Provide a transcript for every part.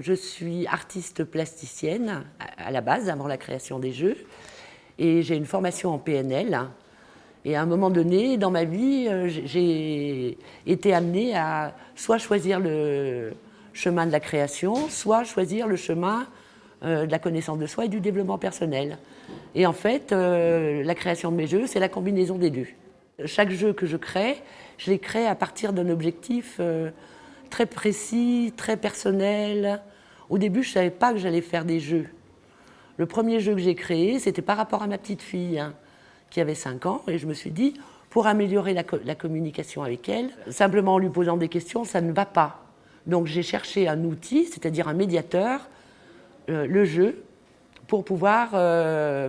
Je suis artiste plasticienne à la base, avant la création des jeux, et j'ai une formation en PNL. Et à un moment donné, dans ma vie, j'ai été amenée à soit choisir le chemin de la création, soit choisir le chemin de la connaissance de soi et du développement personnel. Et en fait, la création de mes jeux, c'est la combinaison des deux. Chaque jeu que je les crée à partir d'un objectif très précis, très personnel. Au début, je ne savais pas que j'allais faire des jeux. Le premier jeu que j'ai créé, c'était par rapport à ma petite fille, qui avait 5 ans, et je me suis dit, pour améliorer la communication avec elle, simplement en lui posant des questions, ça ne va pas. Donc j'ai cherché un outil, c'est-à-dire un médiateur, le jeu, pour pouvoir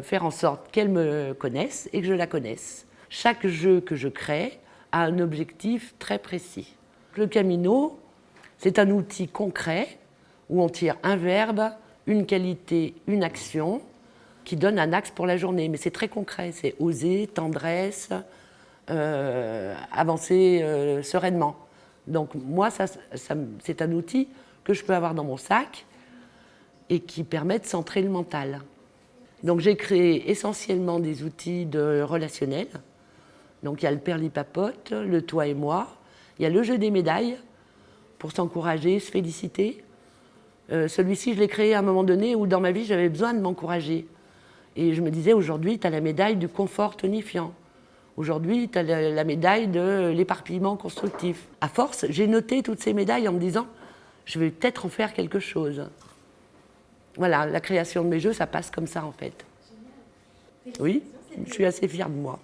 faire en sorte qu'elle me connaisse et que je la connaisse. Chaque jeu que je crée a un objectif très précis. Le Camino, c'est un outil concret où on tire un verbe, une qualité, une action qui donne un axe pour la journée. Mais c'est très concret, c'est oser, tendresse, avancer sereinement. Donc moi, c'est un outil que je peux avoir dans mon sac et qui permet de centrer le mental. Donc j'ai créé essentiellement des outils de relationnel. Donc il y a le perlipapote, le toi et moi, il y a le jeu des médailles pour s'encourager, se féliciter. Celui-ci, je l'ai créé à un moment donné où dans ma vie, j'avais besoin de m'encourager. Et je me disais, aujourd'hui, tu as la médaille du confort tonifiant. Aujourd'hui, tu as la médaille de l'éparpillement constructif. À force, j'ai noté toutes ces médailles en me disant, je vais peut-être en faire quelque chose. Voilà, la création de mes jeux, ça passe comme ça en fait. Oui, je suis assez fière de moi.